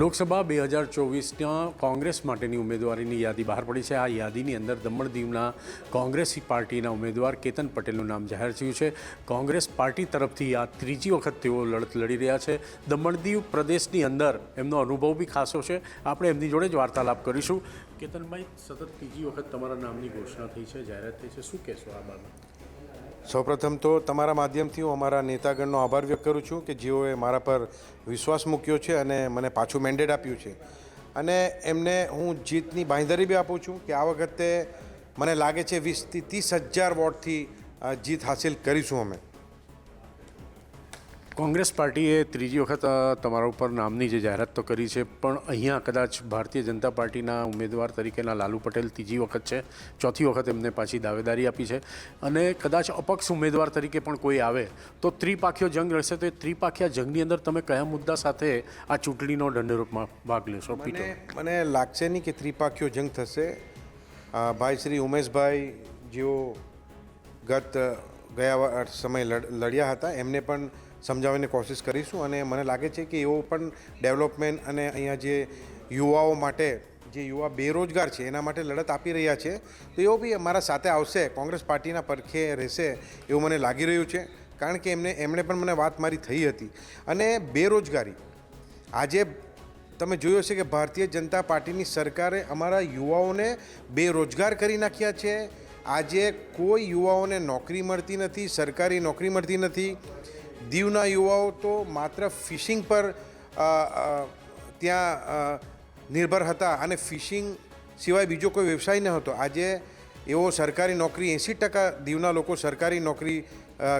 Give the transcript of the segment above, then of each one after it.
લોકસભા 2024 કોંગ્રેસ માટેની ઉમેદવારીની યાદી બહાર પડી છે। આ યાદીની અંદર દમણ દીવના કોંગ્રેસ પાર્ટીના ઉમેદવાર કેતન પટેલનું નામ જાહેર થયું છે। કોંગ્રેસ પાર્ટી તરફથી આ ત્રીજી વખત તેઓ લડત લડી રહ્યા છે। દમણ દીવ પ્રદેશની અંદર એમનો અનુભવ બી ખાસો છે। આપણે એમની જોડે જ વાર્તાલાપ કરીશું। કેતનભાઈ, સતત ત્રીજી વખત તમારા નામની ઘોષણા થઈ છે, જાહેરાત થઈ છે, શું કહેશો આ બાબત? સૌપ્રથમ તો તમારા માધ્યમથી હું અમારા નેતાગણનો આભાર વ્યક્ત કરું છું કે જેઓએ મારા પર વિશ્વાસ મૂક્યો છે અને મને પાછું મેન્ડેટ આપ્યું છે, અને એમને હું જીતની બાંયધરી બી આપું છું કે આ વખતે મને લાગે છે 20થી 30,000 વોટથી જીત હાસિલ કરીશું અમે। કોંગ્રેસ પાર્ટીએ ત્રીજી વખત તમારા ઉપર નામની જે જાહેરાત તો કરી છે, પણ અહીંયા કદાચ ભારતીય જનતા પાર્ટીના ઉમેદવાર તરીકેના લાલુ પટેલ ત્રીજી વખત છે, ચોથી વખત એમને પાછી દાવેદારી આપી છે, અને કદાચ અપક્ષ ઉમેદવાર તરીકે પણ કોઈ આવે તો ત્રિપાખીયો જંગ રહેશે। તો એ ત્રિપાખીયા જંગની અંદર તમે કયા મુદ્દા સાથે આ ચૂંટણીનો ઢંઢેરોપમાં ભાગ લેશો? મને લાગશે નહીં કે ત્રિપાખીયો જંગ થશે। ભાઈ શ્રી ઉમેશભાઈ જેઓ ગયા સમય લડ્યા હતા, એમને પણ સમજાવવાની કોશિશ કરીશું, અને મને લાગે છે કે એઓ પણ ડેવલપમેન્ટ અને અહીંયા જે યુવાઓ માટે, જે યુવા બેરોજગાર છે એના માટે લડત આપી રહ્યા છે, તો એઓ બી અમારા સાથે આવશે, કોંગ્રેસ પાર્ટીના પડખે રહેશે એવું મને લાગી રહ્યું છે। કારણ કે એમણે પણ મને વાત મારી થઈ હતી। અને બેરોજગારી, આજે તમે જોયું હશે કે ભારતીય જનતા પાર્ટીની સરકારે અમારા યુવાઓને બેરોજગાર કરી નાખ્યા છે। આજે કોઈ યુવાઓને નોકરી મળતી નથી, સરકારી નોકરી મળતી નથી। દીવના યુવાઓ તો માત્ર ફિશિંગ પર ત્યાં નિર્ભર હતા, અને ફિશિંગ સિવાય બીજો કોઈ વ્યવસાય ન હતો। આજે એવો સરકારી નોકરી 80% દીવના લોકો સરકારી નોકરી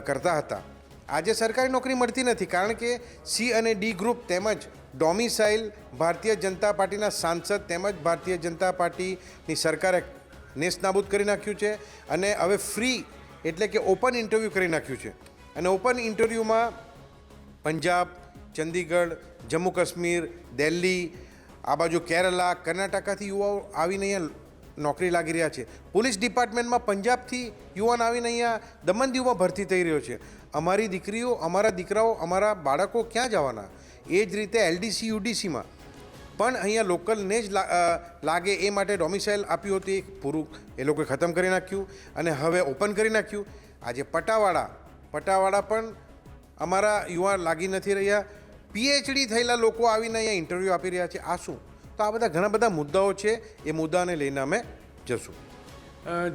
કરતા હતા। આજે સરકારી નોકરી મળતી નથી, કારણ કે સી અને ડી ગ્રુપ તેમજ ડોમિસાઇલ ભારતીય જનતા પાર્ટીના સાંસદ તેમજ ભારતીય જનતા પાર્ટીની સરકારે નેસ્તનાબૂદ કરી નાખ્યું છે, અને હવે ફ્રી એટલે કે ઓપન ઇન્ટરવ્યૂ કરી નાખ્યું છે। અને ઓપન ઇન્ટરવ્યૂમાં પંજાબ, ચંદીગઢ, જમ્મુ કાશ્મીર, દિલ્હી, આ બાજુ કેરલા, કર્ણાટકાથી યુવાઓ આવીને અહીંયા નોકરી લાગી રહ્યા છે। પોલીસ ડિપાર્ટમેન્ટમાં પંજાબથી યુવાન આવીને અહીંયા દમણ દીવમાં ભરતી થઈ રહ્યો છે। અમારી દીકરીઓ, અમારા દીકરાઓ, અમારા બાળકો ક્યાં જવાના? એ જ રીતે એલડીસી યુડીસીમાં પણ અહીંયા લોકલને જ લાગે એ માટે ડોમિસાઇલ આપ્યું હતું, એ પૂરું એ લોકોએ ખતમ કરી નાખ્યું અને હવે ઓપન કરી નાખ્યું। આજે પટાવાળા પણ અમારા યુવા લાગી નથી રહ્યા। પીએચડી થયેલા લોકો આવીને અહીંયા ઇન્ટરવ્યૂ આપી રહ્યા છે। આ શું? તો આ બધા ઘણા બધા મુદ્દાઓ છે, એ મુદ્દાને લઈને અમે જશું।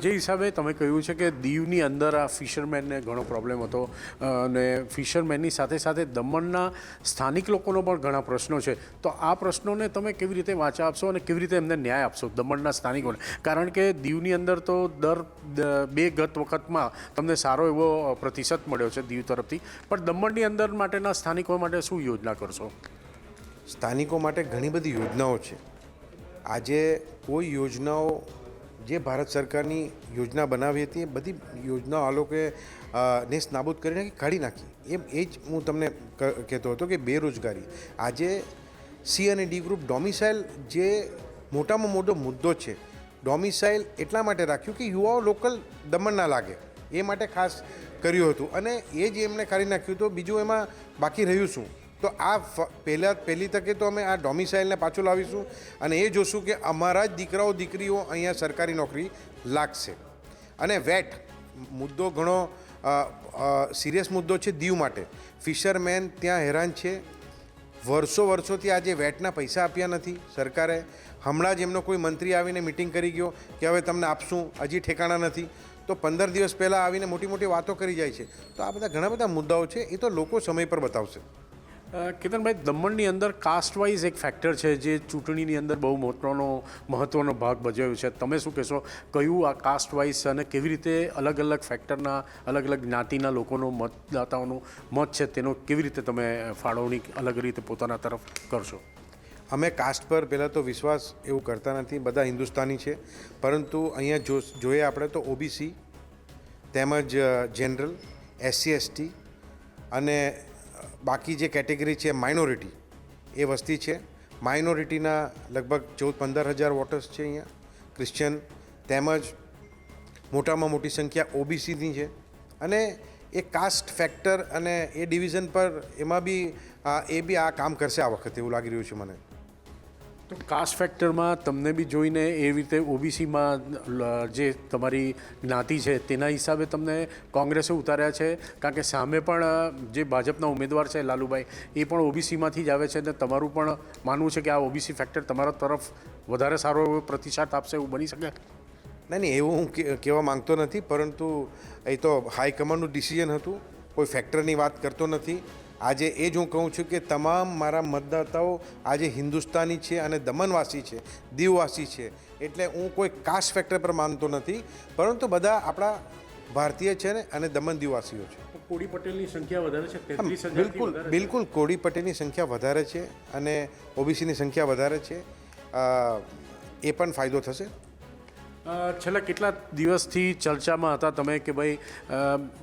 જે હિસાબે તમે કહ્યું છે કે દીવની અંદર આ ફિશરમેનને ઘણો પ્રોબ્લેમ હતો, અને ફિશરમેનની સાથે સાથે દમણના સ્થાનિક લોકોનો પણ ઘણા પ્રશ્નો છે, તો આ પ્રશ્નોને તમે કેવી રીતે વાંચા આપશો અને કેવી રીતે એમને ન્યાય આપશો દમણના સ્થાનિકોને? કારણ કે દીવની અંદર તો ગત વખતમાં તમને સારો એવો પ્રતિસાદ મળ્યો છે દીવ તરફથી, પણ દમણની અંદર માટેના સ્થાનિકો માટે શું યોજના કરશો? સ્થાનિકો માટે ઘણી બધી યોજનાઓ છે। આજે કોઈ યોજનાઓ જે ભારત સરકારની યોજના બનાવી હતી, એ બધી યોજનાઓ આ લોકોએ નેસ્તનાબૂદ કરીને કાઢી નાખી। એ જ હું તમને કહેતો હતો કે બેરોજગારી, આજે સી અને ડી ગ્રુપ ડોમિસાઇલ જે મોટામાં મોટો મુદ્દો છે, ડોમિસાઇલ એટલા માટે રાખ્યું કે યુવાઓ લોકલ દમણ ના લાગે, એ માટે ખાસ કર્યું હતું, અને એ જ એમણે કાઢી નાખ્યું। તો બીજું એમાં બાકી રહ્યું શું? તો આ પહેલી તકે તો અમે આ ડોમિસાઇલને પાછું લાવીશું, અને એ જોશું કે અમારા જ દીકરાઓ દીકરીઓ અહીંયા સરકારી નોકરી લાગશે। અને વેટ મુદ્દો ઘણો સિરિયસ મુદ્દો છે દીવ માટે। ફિશરમેન ત્યાં હેરાન છે, વર્ષોથી આજે વેટના પૈસા આપ્યા નથી સરકારે। હમણાં જ એમનો કોઈ મંત્રી આવીને મિટિંગ કરી ગયો કે હવે તમને આપશું, હજી ઠેકાણા નથી, તો 15 દિવસ પહેલાં આવીને મોટી વાતો કરી જાય છે। તો આ બધા ઘણા બધા મુદ્દાઓ છે, એ તો લોકો સમય પર બતાવશે। કેતનભાઈ, દમણની અંદર કાસ્ટ વાઇઝ એક ફેક્ટર છે જે ચૂંટણીની અંદર બહુ મહત્ત્વનો ભાગ ભજવ્યો છે, તમે શું કહેશો? કયું આ કાસ્ટ વાઇઝ અને કેવી રીતે અલગ અલગ ફેક્ટરના, અલગ અલગ જ્ઞાતિના લોકોનો, મતદાતાઓનો મત છે તેનો કેવી રીતે તમે ફાળવણી અલગ રીતે પોતાના તરફ કરશો? અમે કાસ્ટ પર પહેલાં તો વિશ્વાસ એવું કરતા નથી, બધા હિન્દુસ્તાની છે, પરંતુ અહીંયા જોઈએ આપણે તો ઓબીસી તેમજ જનરલ, SC ST અને બાકી જે કેટેગરી છે માઇનોરિટી, એ વસ્તી છે। માઇનોરિટીના લગભગ 14-15 હજાર વોટર્સ છે અહીંયા, ક્રિશ્ચિયન, તેમજ મોટામાં મોટી સંખ્યા ઓબીસીની છે। અને એ કાસ્ટ ફેક્ટર અને એ ડિવિઝન પર એમાં બી આ કામ કરશે આ વખતે એવું લાગી રહ્યું છે મને। તો કાસ્ટ ફેક્ટરમાં તમને બી જોઈને એ રીતે ઓબીસીમાં જે તમારી જ્ઞાતિ છે તેના હિસાબે તમને કોંગ્રેસે ઉતાર્યા છે, કારણ કે સામે પણ જે ભાજપના ઉમેદવાર છે લાલુભાઈ એ પણ ઓબીસીમાંથી જ આવે છે અને તમારું પણ માનવું છે કે આ ઓબીસી ફેક્ટર તમારા તરફ વધારે સારો એવો પ્રતિસાદ આપશે એવું બની શકે? નહીં એવું હું કહેવા માંગતો નથી, પરંતુ એ તો હાઈકમાન્ડનું ડિસિઝન હતું, કોઈ ફેક્ટરની વાત કરતો નથી. આજે એ જ હું કહું છું કે તમામ મારા મતદાતાઓ આજે હિન્દુસ્તાની છે અને દમણવાસી છે, દીવવાસી છે, એટલે હું કોઈ કાસ્ટ ફેક્ટર પર માનતો નથી, પરંતુ બધા આપણા ભારતીય છે ને અને દમણ દીવવાસીઓ છે. કોડી પટેલની સંખ્યા વધારે છે, 33,000 બિલકુલ બિલકુલ કોળી પટેલની સંખ્યા વધારે છે અને ઓબીસીની સંખ્યા વધારે છે, એ પણ ફાયદો થશે. છેલ્લા કેટલા દિવસથી ચર્ચામાં હતા તમે કે ભાઈ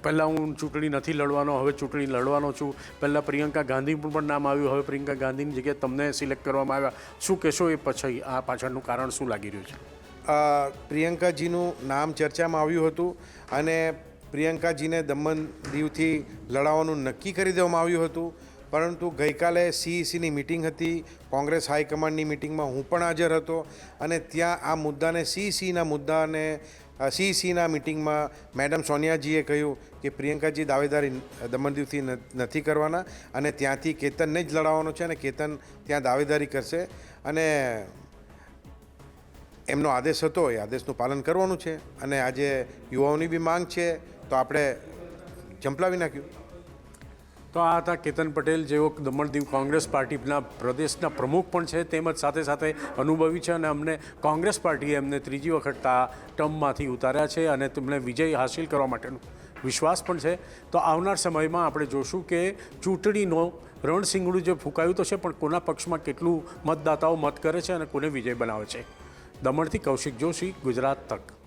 પહેલાં હું ચૂંટણી નથી લડવાનો, હવે ચૂંટણી લડવાનો છું. પહેલાં પ્રિયંકા ગાંધીનું પણ નામ આવ્યું, હવે પ્રિયંકા ગાંધીની જગ્યાએ તમને સિલેક્ટ કરવામાં આવ્યા. શું કહેશો એ પછી આ પાછળનું કારણ શું લાગી રહ્યું છે? પ્રિયંકાજીનું નામ ચર્ચામાં આવ્યું હતું અને પ્રિયંકાજીને દમણ દીવથી લડાવવાનું નક્કી કરી દેવામાં આવ્યું હતું, પરંતુ ગઈકાલે સીઈસીની મિટિંગ હતી, કોંગ્રેસ હાઈકમાન્ડની મિટિંગમાં હું પણ હાજર હતો અને ત્યાં આ મુદ્દાને સીઈસીના મિટિંગમાં મેડમ સોનિયાજીએ કહ્યું કે પ્રિયંકાજી દાવેદારી દમણ દીવથી નથી કરવાના અને ત્યાંથી કેતનને જ લડાવવાનો છે અને કેતન ત્યાં દાવેદારી કરશે અને એમનો આદેશ હતો, એ આદેશનું પાલન કરવાનું છે. અને આજે યુવાઓની બી માંગ છે તો આપણે ઝંપલાવી નાખ્યું. તો આ હતા કેતન પટેલ, જેઓ દમણ દીવ કોંગ્રેસ પાર્ટીના પ્રદેશના પ્રમુખ પણ છે, તેમજ સાથે સાથે અનુભવી છે અને અમને કોંગ્રેસ પાર્ટીએ એમને ત્રીજી વખત આ ટર્મમાંથી ઉતાર્યા છે અને તેમને વિજય હાંસિલ કરવા માટેનો વિશ્વાસ પણ છે. તો આવનાર સમયમાં આપણે જોશું કે ચૂંટણીનો રણસિંગડું જે ફૂંકાયું તો છે, પણ કોના પક્ષમાં કેટલું મતદાતાઓ મત કરે છે અને કોને વિજય બનાવે છે. દમણથી કૌશિક જોશી, ગુજરાત તક.